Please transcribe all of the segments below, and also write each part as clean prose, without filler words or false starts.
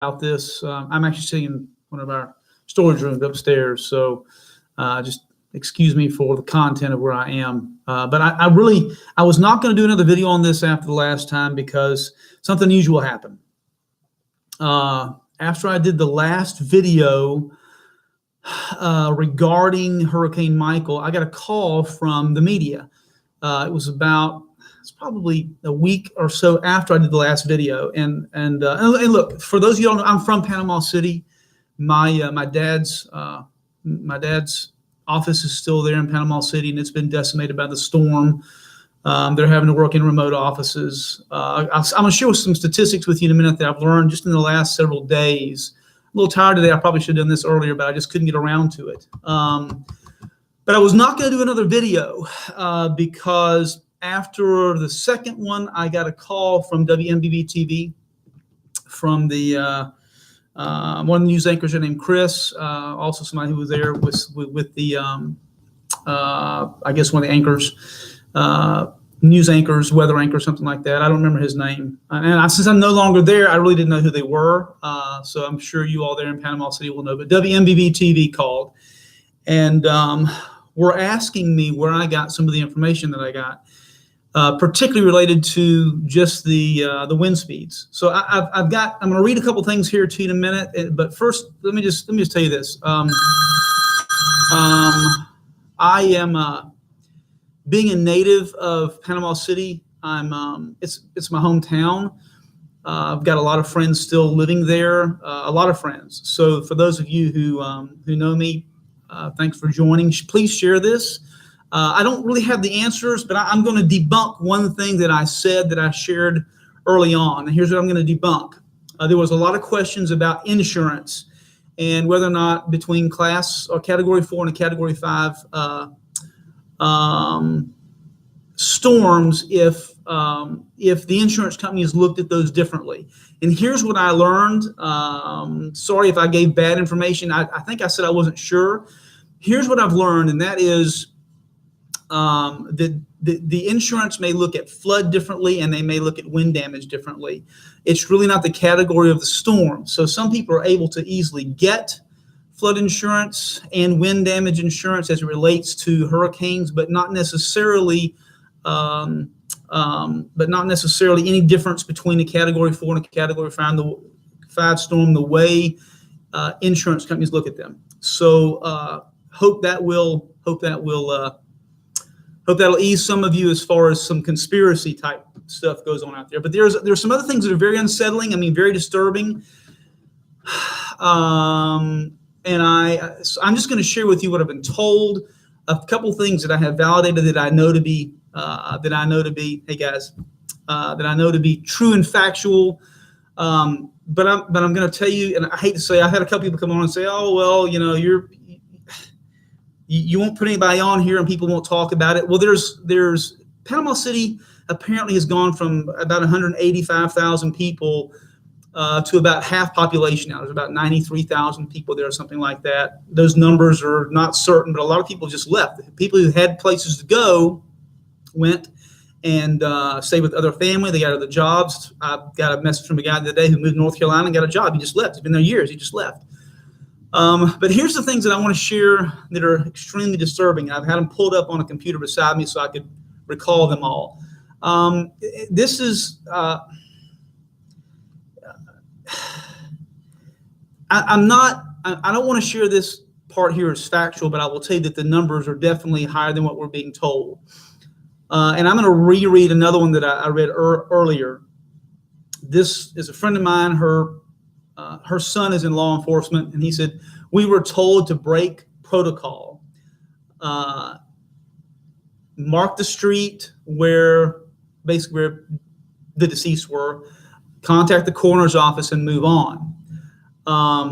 about this. I'm actually sitting in one of our storage rooms upstairs, so just excuse me for the content of where I am. But I was not going to do another video on this after the last time because something unusual happened. After I did the last video regarding Hurricane Michael, I got a call from the media. It's probably a week or so after I did the last video. And look, for those of you who don't know, I'm from Panama City. My dad's office is still there in Panama City, and it's been decimated by the storm. They're having to work in remote offices. I'm going to share some statistics with you in a minute that I've learned just in the last several days. I'm a little tired today. I probably should have done this earlier, but I just couldn't get around to it. But I was not going to do another video because after the second one, I got a call from WMBB TV from the one of the news anchors named Chris, also somebody who was there with the I guess one of the anchors, news anchors, weather anchor, something like that. I don't remember his name. And since I'm no longer there, I really didn't know who they were. So I'm sure you all there in Panama City will know. But WMBB TV called, and were asking me where I got some of the information that I got, particularly related to just the wind speeds. So I'm going to read a couple things here to you in a minute. But first, let me just tell you this. I am being a native of Panama City. It's my hometown. I've got a lot of friends still living there. A lot of friends. So for those of you who know me, thanks for joining. Please share this. I don't really have the answers, but I'm going to debunk one thing that I said that I shared early on. And here's what I'm going to debunk. There was a lot of questions about insurance and whether or not between class or category 4 and a category 5 storms, if the insurance companies looked at those differently. And here's what I learned. Sorry if I gave bad information. I think I said I wasn't sure. Here's what I've learned, and that is the insurance may look at flood differently, and they may look at wind damage differently. It's really not the category of the storm. So some people are able to easily get flood insurance and wind damage insurance as it relates to hurricanes, but not necessarily any difference between a category 4 and a category 5 storm, the way insurance companies look at them. So hope that'll ease some of you as far as some conspiracy type stuff goes on out there. But there's some other things that are very unsettling. I mean, very disturbing. And I'm just going to share with you what I've been told. A couple things that I have validated that I know to be hey guys, that I know to be true and factual. But I'm going to tell you, and I hate to say, I've had a couple people come on and say, oh well, you won't put anybody on here and people won't talk about it. Well, there's Panama City apparently has gone from about 185,000 people to about half population now. There's about 93,000 people there or something like that. Those numbers are not certain, but a lot of people just left. People who had places to go went and stayed with other family. They got other jobs. I got a message from a guy today who moved to North Carolina and got a job. He just left. He's been there years. He just left. But here's the things that I want to share that are extremely disturbing. I've had them pulled up on a computer beside me so I could recall them all. This is I don't want to share this part here as factual, but I will tell you that the numbers are definitely higher than what we're being told. And I'm going to reread another one that I read earlier. This is a friend of mine. Her son is in law enforcement, and he said, we were told to break protocol. Mark the street where the deceased were, contact the coroner's office, and move on.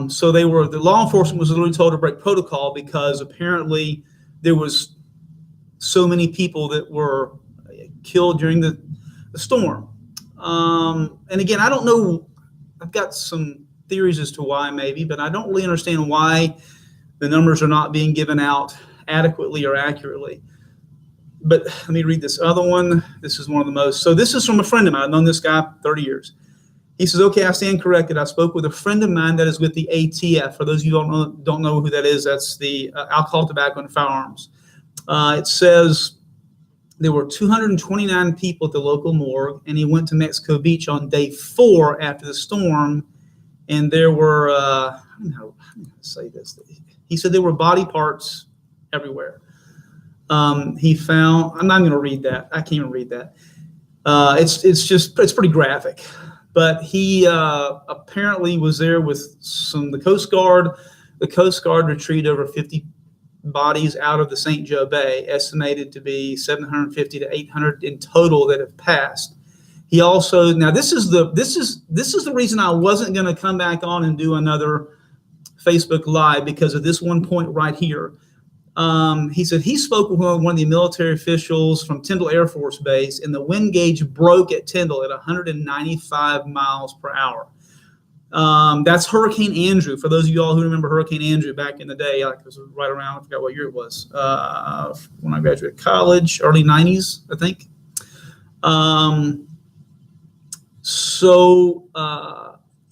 So the law enforcement was literally told to break protocol because apparently there was so many people that were killed during the storm. And again, I don't know, I've got some theories as to why maybe, but I don't really understand why the numbers are not being given out adequately or accurately. But let me read this other one. This is one of the most, so this is from a friend of mine. I've known this guy 30 years. He says, okay, I stand corrected. I spoke with a friend of mine that is with the ATF. For those of you who don't know who that is, that's the Alcohol, Tobacco, and Firearms. It says there were 229 people at the local morgue, and he went to Mexico Beach on day 4 after the storm, and there were, I don't know how to say this. He said there were body parts everywhere. He found, I'm not going to read that. I can't even read that. It's pretty graphic. But he apparently was there with the Coast Guard. The Coast Guard retrieved over 50 bodies out of the St. Joe Bay, estimated to be 750 to 800 in total that have passed. He also, now this is the reason I wasn't going to come back on and do another Facebook Live, because of this one point right here. He said he spoke with one of the military officials from Tyndall Air Force Base, and the wind gauge broke at Tyndall at 195 miles per hour. That's Hurricane Andrew. For those of you all who remember Hurricane Andrew back in the day, like it was right around, I forgot what year it was, when I graduated college, early 90s, I think.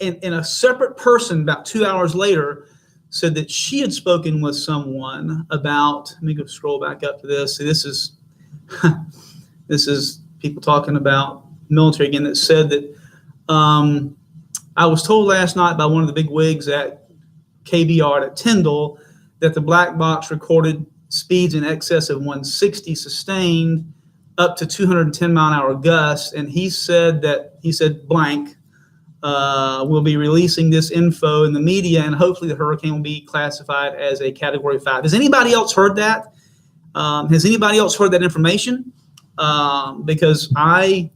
And a separate person about 2 hours later said that she had spoken with someone about, let me go scroll back up to this. See, this is people talking about military again, that said that I was told last night by one of the big wigs at KBR at Tyndall that the black box recorded speeds in excess of 160 sustained up to 210 mile an hour gusts. And he said blank, we'll be releasing this info in the media, and hopefully the hurricane will be classified as a Category 5. Has anybody else heard that? Has anybody else heard that information? Because I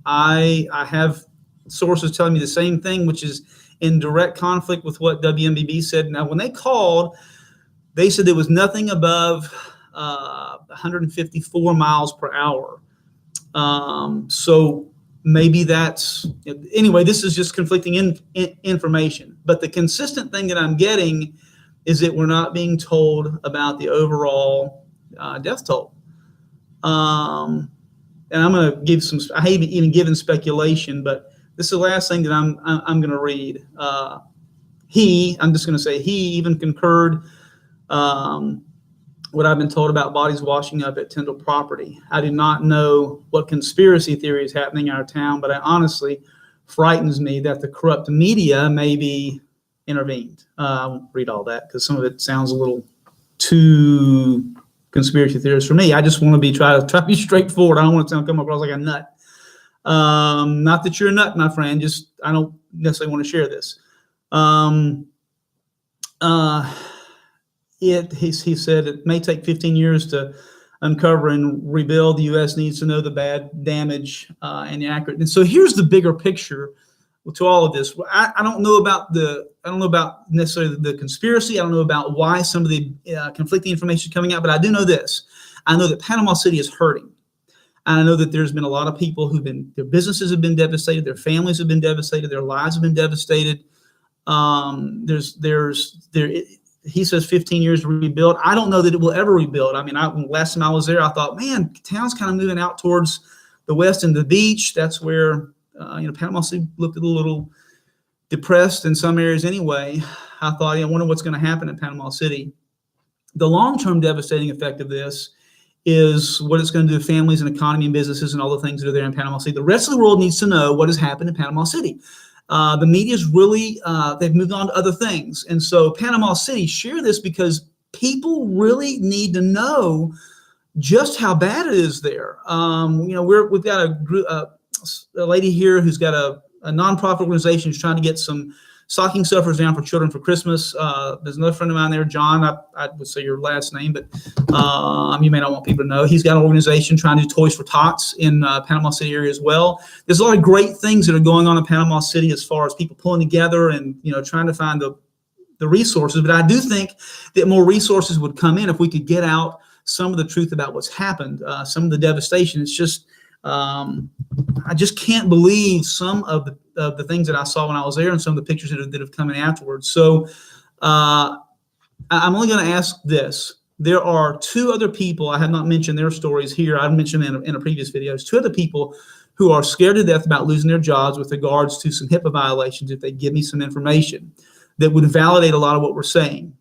have sources telling me the same thing, which is in direct conflict with what WMBB said. Now, when they called, they said there was nothing above 154 miles per hour. So maybe that's, anyway, this is just conflicting information. But the consistent thing that I'm getting is that we're not being told about the overall death toll. And I'm going to give some, I hate even giving speculation, but this is the last thing that I'm going to read. I'm just going to say he even concurred what I've been told about bodies washing up at Tyndall property. I do not know what conspiracy theory is happening in our town, but it honestly frightens me that the corrupt media may be intervened. I won't read all that because some of it sounds a little too conspiracy theorist for me. I just want to try to be straightforward. I don't want to come across like a nut. Not that you're a nut, my friend. Just I don't necessarily want to share this. He said it may take 15 years to uncover and rebuild. The U.S. needs to know the bad damage and the accurate. And so here's the bigger picture to all of this. I don't know about necessarily the conspiracy. I don't know about why some of the conflicting information is coming out, but I do know this. I know that Panama City is hurting. And I know that there's been a lot of people their businesses have been devastated, their families have been devastated, their lives have been devastated. He says 15 years to rebuild. I don't know that it will ever rebuild. I mean, last time I was there, I thought, man, town's kind of moving out towards the west and the beach. That's where, Panama City looked a little depressed in some areas anyway. I thought, I wonder what's going to happen in Panama City. The long-term devastating effect of this is what it's going to do to families and economy and businesses and all the things that are there in Panama City. The rest of the world needs to know what has happened in Panama City. The media's really, they've moved on to other things. And so Panama City, share this because people really need to know just how bad it is there. We've got a lady here who's got a nonprofit organization who's trying to get some stocking stuffers down for children for Christmas. There's another friend of mine there, John. I would say your last name, but you may not want people to know. He's got an organization trying to do Toys for Tots in Panama City area as well. There's a lot of great things that are going on in Panama City as far as people pulling together and trying to find the resources. But I do think that more resources would come in if we could get out some of the truth about what's happened, some of the devastation. It's just I just can't believe some of the things that I saw when I was there and some of the pictures that have come in afterwards. So I'm only going to ask this. There are two other people, I have not mentioned their stories here. I've mentioned them in a previous videos, two other people who are scared to death about losing their jobs with regards to some HIPAA violations if they give me some information that would validate a lot of what we're saying.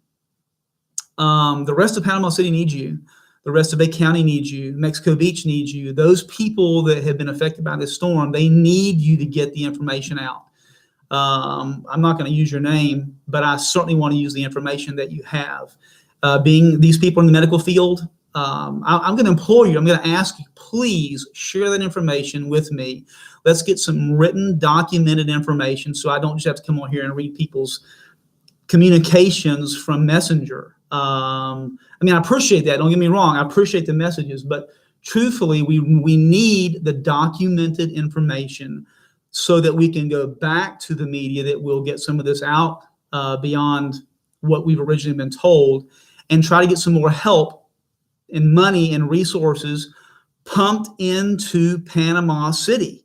The rest of Panama City needs you. The rest of Bay County needs you. Mexico Beach needs you. Those people that have been affected by this storm, they need you to get the information out. I'm not going to use your name, but I certainly want to use the information that you have. Being these people in the medical field, I'm going to implore you, I'm going to ask you, please share that information with me. Let's get some written, documented information so I don't just have to come on here and read people's communications from Messenger. I mean, I appreciate that. Don't get me wrong. I appreciate the messages, but truthfully, we need the documented information so that we can go back to the media that will get some of this out beyond what we've originally been told, and try to get some more help and money and resources pumped into Panama City.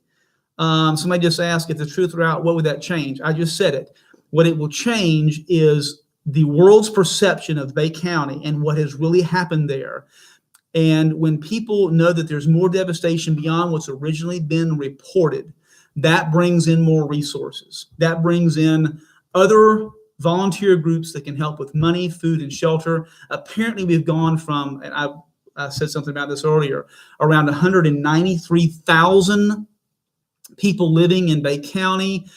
Somebody just asked, if the truth were out, what would that change? I just said it. What it will change is the world's perception of Bay County and what has really happened there. And when people know that there's more devastation beyond what's originally been reported, that brings in more resources. That brings in other volunteer groups that can help with money, food, and shelter. Apparently, we've gone from, and I said something about this earlier, around 193,000 people living in Bay County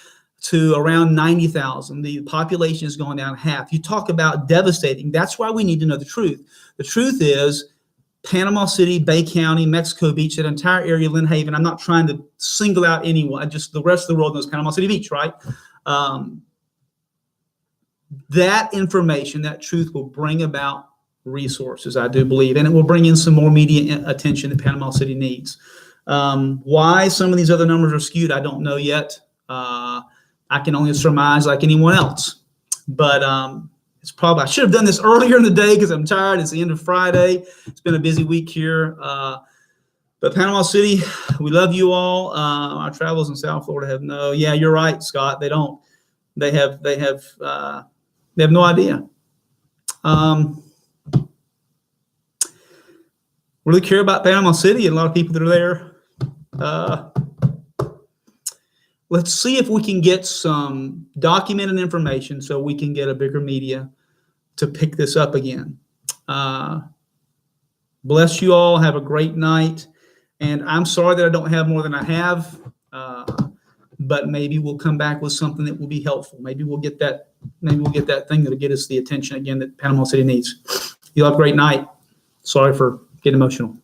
to around 90,000. The population has gone down half. You talk about devastating. That's why we need to know the truth. The truth is Panama City, Bay County, Mexico Beach, that entire area, Lynn Haven. I'm not trying to single out anyone. Just the rest of the world knows Panama City Beach, right? That information, that truth will bring about resources, I do believe, and it will bring in some more media attention that Panama City needs. Why some of these other numbers are skewed, I don't know yet. I can only surmise like anyone else, but it's probably, I should have done this earlier in the day because I'm tired. It's the end of Friday. It's been a busy week here. But Panama City, we love you all. Our travelers in South Florida have no, yeah, you're right, Scott. They don't. They have no idea. Really care about Panama City and a lot of people that are there. Let's see if we can get some documented information so we can get a bigger media to pick this up again. Bless you all. Have a great night. And I'm sorry that I don't have more than I have, but maybe we'll come back with something that will be helpful. Maybe we'll get that thing that'll get us the attention again that Panama City needs. You have a great night. Sorry for getting emotional.